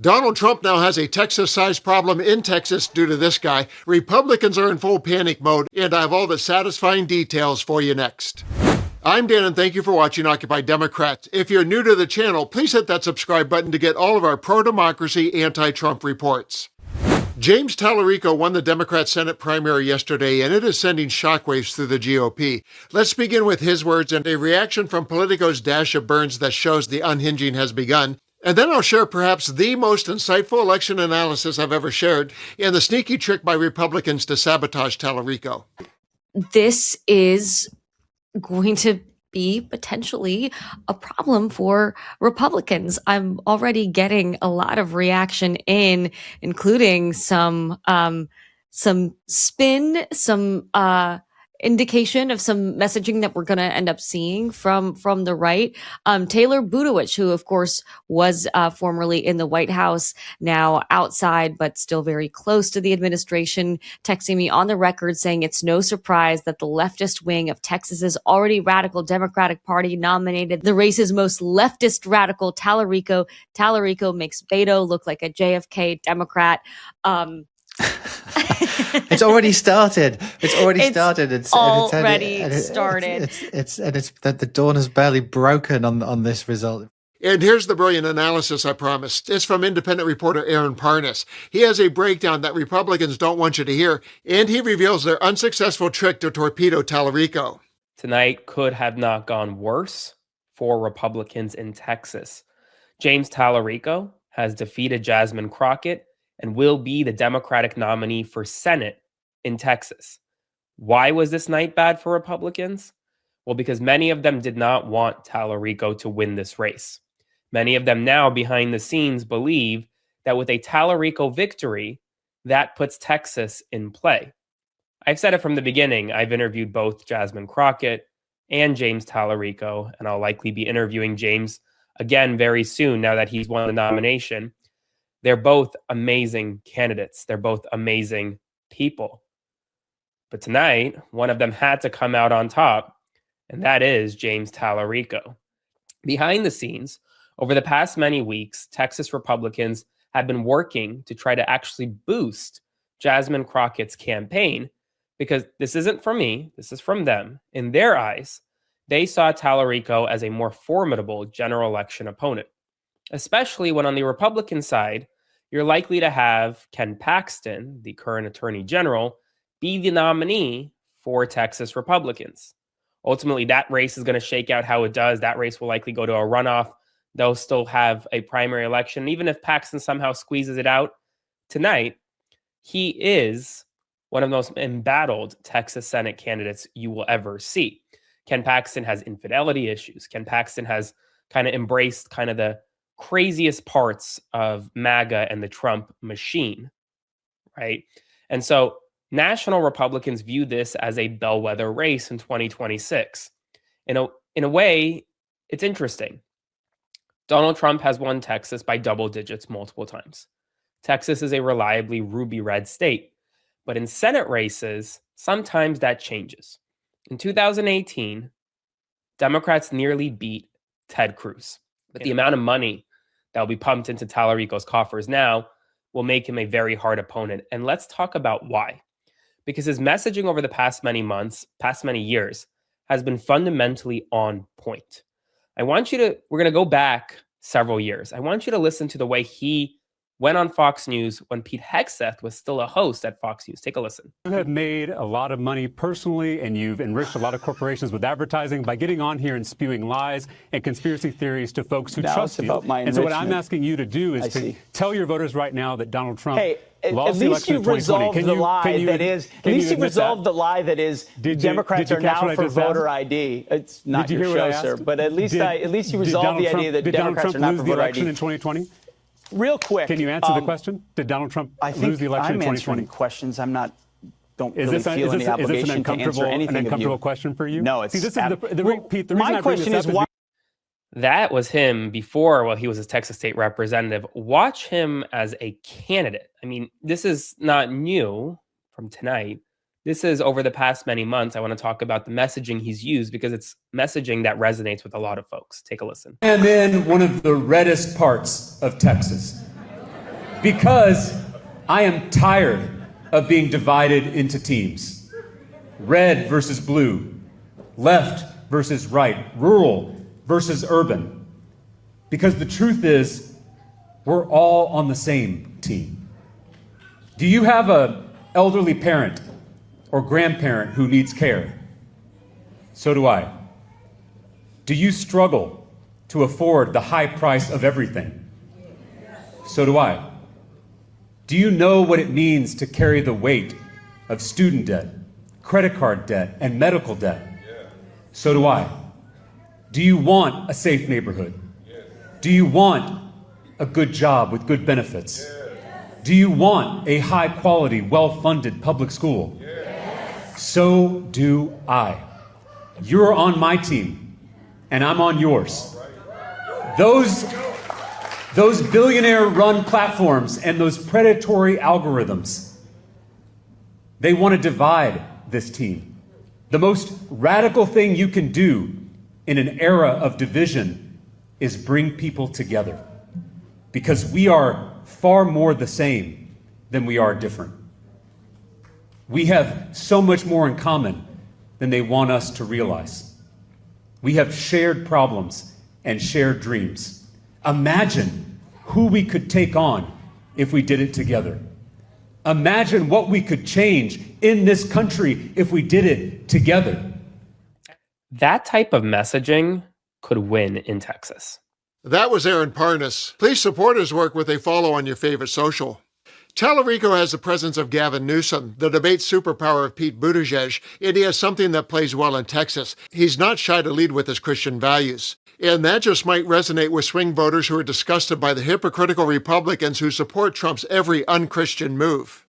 Donald Trump now has a Texas-sized problem in Texas due to this guy. Republicans are in full panic mode, and I have all the satisfying details for you next. I'm Dan, and thank you for watching Occupy Democrats. If you're new to the channel, please hit that subscribe button to get all of our pro-democracy, anti-Trump reports. James Talerico won the Democrat Senate primary yesterday, and it is sending shockwaves through the GOP. Let's begin with his words and a reaction from Politico's Dasha Burns that shows the unhinging has begun. And then I'll share perhaps the most insightful election analysis I've ever shared and the sneaky trick by Republicans to sabotage Talerico. This is going to be potentially a problem for Republicans. I'm already getting a lot of reaction including some spin, some indication of some messaging that we're going to end up seeing from the right. Taylor Budowich, who of course was formerly in the White House, now outside, but still very close to the administration, texting me on the record saying it's no surprise that the leftist wing of Texas's already radical Democratic Party nominated the race's most leftist radical, Talerico. Talerico makes Beto look like a JFK Democrat. It's already started. It's already started. It's already started. It's the dawn has barely broken on this result. And here's the brilliant analysis I promised. It's from independent reporter Aaron Parnas. He has a breakdown that Republicans don't want you to hear, and he reveals their unsuccessful trick to torpedo Talerico. Tonight could have not gone worse for Republicans in Texas. James Talerico has defeated Jasmine Crockett and will be the Democratic nominee for Senate in Texas. Why was this night bad for Republicans? Well, because many of them did not want Talerico to win this race. Many of them now, behind the scenes, believe that with a Talerico victory, that puts Texas in play. I've said it from the beginning. I've interviewed both Jasmine Crockett and James Talerico, and I'll likely be interviewing James again very soon now that he's won the nomination. They're both amazing candidates. They're both amazing people. But tonight, one of them had to come out on top, and that is James Talerico. Behind the scenes, over the past many weeks, Texas Republicans have been working to try to actually boost Jasmine Crockett's campaign, because this isn't from me, this is from them. In their eyes, they saw Talerico as a more formidable general election opponent, especially when on the Republican side, you're likely to have Ken Paxton, the current Attorney General, be the nominee for Texas Republicans. Ultimately, that race is going to shake out how it does. That race will likely go to a runoff. They'll still have a primary election. Even if Paxton somehow squeezes it out tonight, he is one of the most embattled Texas Senate candidates you will ever see. Ken Paxton has infidelity issues. Ken Paxton has kind of embraced kind of the craziest parts of MAGA and the Trump machine, right? And so national Republicans view this as a bellwether race in 2026. In a way, it's interesting. Donald Trump has won Texas by double digits multiple times. Texas is a reliably ruby red state. But in Senate races, sometimes that changes. In 2018, Democrats nearly beat Ted Cruz. But the amount of money that will be pumped into Talerico's coffers now will make him a very hard opponent. And let's talk about why. Because his messaging over the past many months, past many years, has been fundamentally on point. we're going to go back several years. I want you to listen to the way he went on Fox News when Pete Hegseth was still a host at Fox News. Take a listen. You have made a lot of money personally, and you've enriched a lot of corporations with advertising by getting on here and spewing lies and conspiracy theories to folks who trust you. And so what I'm asking you to do is to tell your voters right now that Donald Trump lost the election in 2020. At least you've resolved the lie that is Democrats are now for voter ID. It's not your show, sir, but at least you resolved the idea that Democrats are not for voter ID. Did Donald Trump lose the election in 2020? Real quick. Can you answer the question? Did Donald Trump lose the election in 2020? I'm answering questions. Don't really feel any obligation to answer anything of you. Is this an uncomfortable question for you? No, it's... See, this is Pete, the reason my question is why... That was him before, while he was a Texas state representative. Watch him as a candidate. I mean, this is not new from tonight. This is over the past many months. I want to talk about the messaging he's used because it's messaging that resonates with a lot of folks. Take a listen. I am in one of the reddest parts of Texas. Because I am tired of being divided into teams. Red versus blue, left versus right, rural versus urban. Because the truth is, we're all on the same team. Do you have an elderly parent or grandparent who needs care? So do I. Do you struggle to afford the high price of everything? So do I. Do you know what it means to carry the weight of student debt, credit card debt, and medical debt? So do I. Do you want a safe neighborhood? Do you want a good job with good benefits? Do you want a high-quality, well-funded public school? So do I. You're on my team, and I'm on yours. Those billionaire-run platforms and those predatory algorithms, they want to divide this team. The most radical thing you can do in an era of division is bring people together, because we are far more the same than we are different. We have so much more in common than they want us to realize. We have shared problems and shared dreams. Imagine who we could take on if we did it together. Imagine what we could change in this country if we did it together. That type of messaging could win in Texas. That was Aaron Parnas. Please support his work with a follow on your favorite social. Talerico has the presence of Gavin Newsom, the debate superpower of Pete Buttigieg, and he has something that plays well in Texas. He's not shy to lead with his Christian values. And that just might resonate with swing voters who are disgusted by the hypocritical Republicans who support Trump's every unchristian move.